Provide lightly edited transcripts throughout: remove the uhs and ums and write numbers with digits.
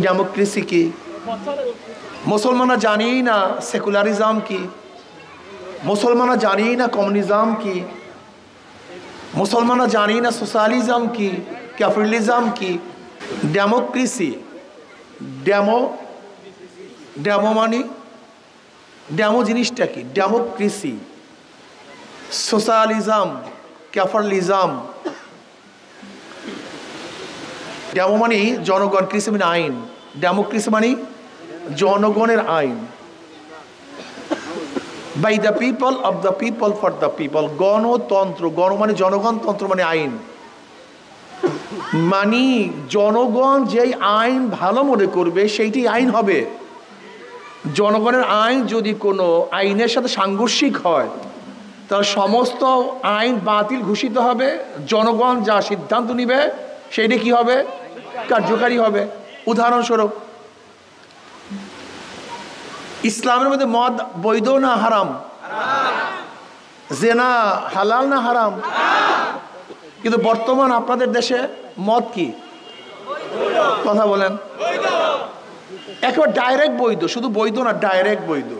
Democracy কি? মুসলমানরা জানেই না সেকুলারিজম কি, মুসলমানরা জানেই না কমিউনিজম কি, মুসলমানরা জানেই না সোশ্যালিজম কি, ক্যাপিটালিজম কি। ডেমোক্রেসি, ডেমো মানে ডেমো জিনিসটা কি? Democracy, socialism, capitalism. ডেমো মানে জনগণ, কৃষি মানে আইন। ডেমোক্রেসি মানে জনগণের আইন। By the people, of the people, for the people. গণতন্ত্র, গণ মানে জনগণ, তন্ত্র মানে আইন। মানে জনগণ যেই আইন ভালো মনে করবে সেইটি আইন হবে। জনগণের আইন যদি কোনো আইনের সাথে সাংঘর্ষিক হয় তাহলে সমস্ত আইন বাতিল ঘোষিত হবে। জনগণ যা সিদ্ধান্ত নিবে সেইটি কি হবে? কার্যকারী হবে। উদাহরণস্বরূপ, ইসলামের মধ্যে মদ বৈধ না হারাম? জেনা হালাল না হারাম? কিন্তু বর্তমান আপনাদের দেশে মদ কি? কথা বলেন। একেবারে ডাইরেক্ট বৈধ, শুধু বৈধ না, ডাইরেক্ট বৈধ।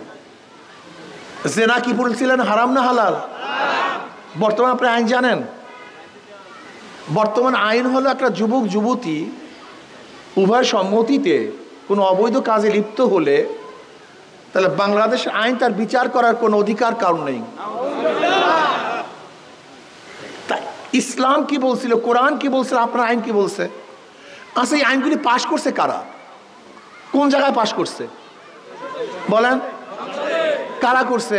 জেনা কি বলছিলেন, হারাম না হালাল? বর্তমান আপনি আইন জানেন? বর্তমান আইন হলো একটা যুবক যুবতী উভয় সম্মতিতে কোনো অবৈধ কাজে লিপ্ত হলে তাহলে বাংলাদেশ আইন তার বিচার করার কোনো অধিকার কারণ নেই। ইসলাম কি বলছিল, কোরআন কি বলছিল, আপনার আইন কি বলছে? আচ্ছা, এই আইনগুলি পাশ করছে কারা? কোন জায়গায় পাশ করছে বলেন? কারা করছে?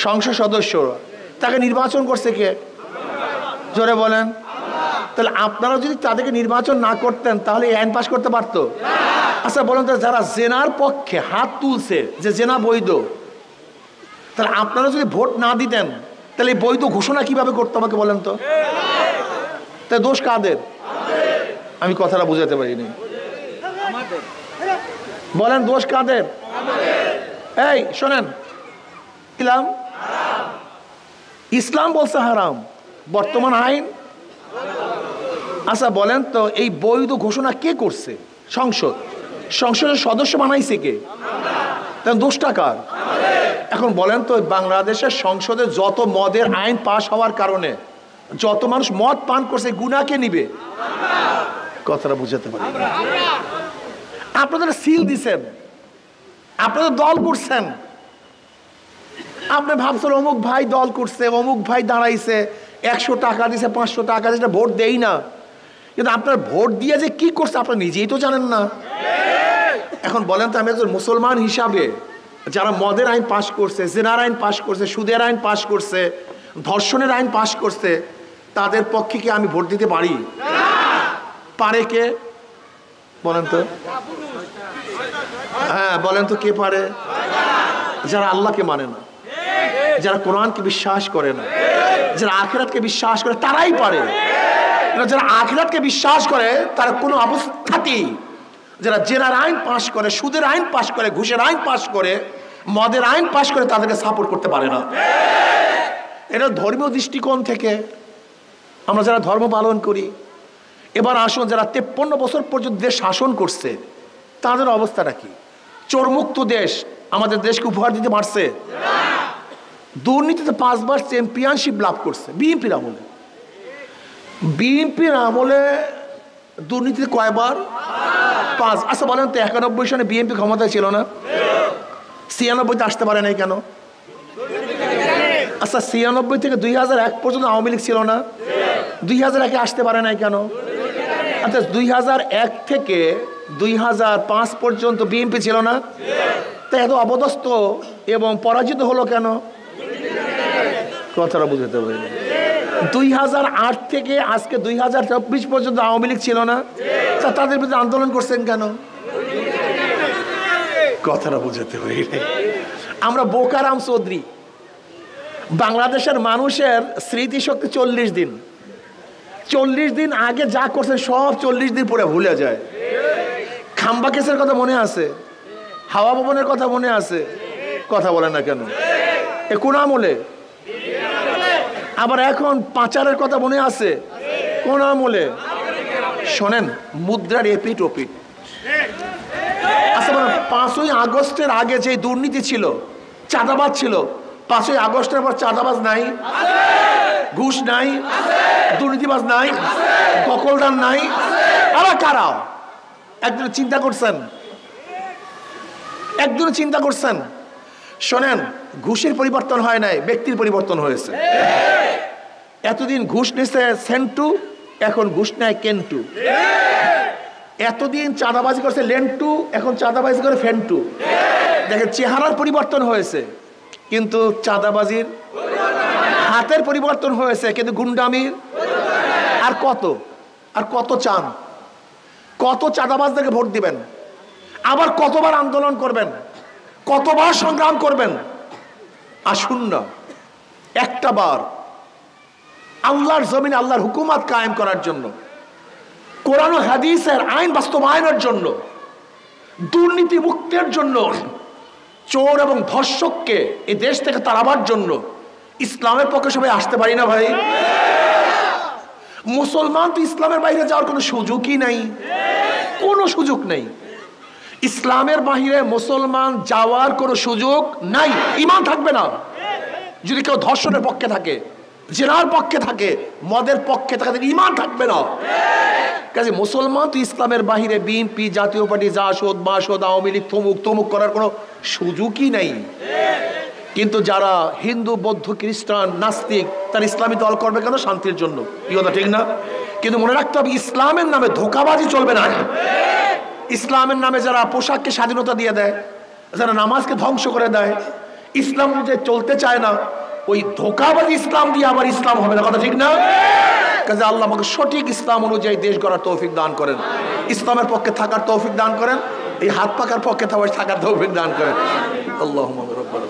সংসদ সদস্যরা। তাকে নির্বাচন করছে কে? জোরে বলেন। তাহলে আপনারা যদি তাদেরকে নির্বাচন না করতেন তাহলে এই আইন পাশ করতে পারতো? আচ্ছা বলেন তো, যারা জেনার পক্ষে হাত তুলছে যে জেনা বৈধ, তাহলে আপনারা যদি ভোট না দিতেন তাহলে এই বৈধ ঘোষণা কিভাবে করতো আমাকে বলেন তো? তাই দোষ কাদের? আমি কথাটা বুঝাতে পারিনি। বলেন দোষ কাদের? এই শোনেন, ইসলাম বলছে হারাম, বর্তমান আইন। আচ্ছা বলেন তো, এই বৈধ ঘোষণা কে করছে? সংসদ। সংসদের সদস্য বানাইছে কে? তাহলে দোষটা কার? এখন বলেন তো, বাংলাদেশের সংসদে যত মদের আইন পাশ হওয়ার কারণে যত মানুষ মদ পান করছে, গুনাহ কে নিবে? কথাটা বুঝাতে পারি। আপনাদের সিল দিছেন, আপনাদের দল করছেন, আপনি ভাবছেন অমুক ভাই দল করছে, অমুক ভাই দাঁড়াইছে, 100 টাকা দিছে, 500 টাকা দিছে, ভোট দেই না। কিন্তু আপনার ভোট দিয়ে যে কি করছে আপনি নিজেই তো জানেন না। এখন বলেন তো, আমি একজন মুসলমান হিসাবে যারা মদের আইন পাশ করছে, জেনার আইন পাশ করছে, সুদের আইন পাশ করছে, ধর্ষণের আইন পাশ করছে, তাদের পক্ষে কি আমি ভোট দিতে পারি? পারে কে বলেন তো? হ্যাঁ বলেন তো, কে পারে? যারা আল্লাহকে মানে না, যারা কোরআনকে বিশ্বাস করে না, যারা আখিরাতকে বিশ্বাস করে, তারাই পারে। যারা আখিরাতকে বিশ্বাস করে তারা কোনো অবস্থাতেই, যারা জেনার আইন পাশ করে, সুদের আইন পাশ করে, ঘুষের আইন পাশ করে, মদের আইন পাশ করে, তাদেরকে সাপোর্ট করতে পারে না। এটা ধর্মীয় দৃষ্টিকোণ থেকে আমরা যারা ধর্ম পালন করি। এবার আসুন, যারা 53 বছর পর্যন্ত দেশ শাসন করছে তাদের অবস্থাটা কি? চোরমুক্ত দেশ আমাদের দেশকে উপহার দিতে পারছে? দুর্নীতিতে 5 বার চ্যাম্পিয়নশিপ লাভ করছে বিএনপির আমলে। বিএনপির আমলে দুর্নীতিতে কয়বার? 5। আচ্ছা বলেন তো, 91 সনে বিএনপি ক্ষমতায় ছিল না? 96-তে আসতে পারে নাই কেন? আচ্ছা 96 থেকে 2001 পর্যন্ত আওয়ামী লীগ ছিল না? 2001-এ আসতে পারে নাই কেন? আচ্ছা 2001 থেকে 2005 পর্যন্ত বিএনপি ছিল না? তা এত অপদস্থ এবং পরাজিত হলো কেন? কথাটা বুঝতে হবে। 2008 থেকে আজকে 2024 পর্যন্ত আওয়ামী লীগ ছিল না? তা তাদের বিরুদ্ধে আন্দোলন করছেন কেন? কথাটা বুঝতে হবে। আমরা বোকারাম চৌধুরী, বাংলাদেশের মানুষের স্মৃতিশক্তি 40 দিন। 40 দিন আগে যা করছেন সব 40 দিন পরে ভুলে যায়। খাম্বা কেসের কথা মনে আছে? হাওয়া ভবনের কথা মনে আছে? কথা বলে না কেন? এ কোন আমলে? আবার এখন পাচারের কথা মনে আছে? কোন আমলে? শোনেন, মুদ্রার এপিট ওপিট আচ্ছা বলুন, 5ই আগস্টের আগে যে দুর্নীতি ছিল, চাঁদাবাজ ছিল, 5ই আগস্টের পর চাঁদাবাজ নাই, ঘুষ নাই, দুর্নীতিবাজ নাই, দখলদার নাই? আবার কারা? একদিন চিন্তা করছেন? একদিন চিন্তা করছেন? শোনেন, ঘুষের পরিবর্তন হয় নাই, ব্যক্তির পরিবর্তন হয়েছে। এতদিন ঘুষ নিছে সেন্টু, এখন ঘুষ নেয় কেন্টু। এতদিন চাঁদাবাজি করছে লেন্টু, এখন চাঁদাবাজি করে ফেন্টু। দেখেন, চেহারার পরিবর্তন হয়েছে কিন্তু চাঁদাবাজির হাতের পরিবর্তন হয়েছে, কিন্তু গুন্ডামির আর কত চান? কত চাঁদাবাজদেরকে ভোট দিবেন? আবার কতবার আন্দোলন করবেন? কতবার সংগ্রাম করবেন? আসুন না একটা বার আল্লাহর জমিনে আল্লাহর হুকুমত কায়েম করার জন্য, কোরআন ও হাদিসের আইন বাস্তবায়নের জন্য, দুর্নীতি মুক্তের জন্য, চোর এবং ধর্ষককে এই দেশ থেকে তাড়াবার জন্য ইসলামের পক্ষে সবাই আসতে পারি না ভাই? মুসলমান তো ইসলামের বাইরে যাওয়ার কোনো সুযোগই নাই, কোনো সুযোগ নেই। ইসলামের বাহিরে মুসলমান যাওয়ার কোনো সুযোগ নাই। ঈমান থাকবে না যদি কেউ ধর্ষণের পক্ষে থাকে, জেনার পক্ষে থাকে, মদের পক্ষে থাকে, ঈমান থাকবে না। কাজে মুসলমান তো ইসলামের বাহিরে বিএনপি, জাতীয় পার্টি, জাসদ, মাসদ, আওয়ামী লীগ, তমুক করার কোনো সুযোগই নাই। কিন্তু যারা হিন্দু, বৌদ্ধ, খ্রিস্টান, নাস্তিক, তারা ইসলামী দল করবে কেন? শান্তির জন্য। কি কথা ঠিক না? কিন্তু মনে রাখতে হবে, ইসলামের নামে ধোঁকাবাজি চলবে না। ইসলামের নামে যারা পোশাককে স্বাধীনতা দিয়ে দেয়, যারা নামাজকে ধ্বংস করে দেয়, ইসলাম অনুযায়ী চলতে চায় না, ওই ধোঁকাবাজি ইসলাম দিয়ে আবার ইসলাম হবে না। কথা ঠিক না? কাজে আল্লাহ আমাকে সঠিক ইসলাম অনুযায়ী দেশ গড়ার তৌফিক দান করেন, ইসলামের পক্ষে থাকার তৌফিক দান করেন, এই হাত পাকার পক্ষে থাকার তৌফিক দান করেন। আল্লাহুম্মা রাব্বানা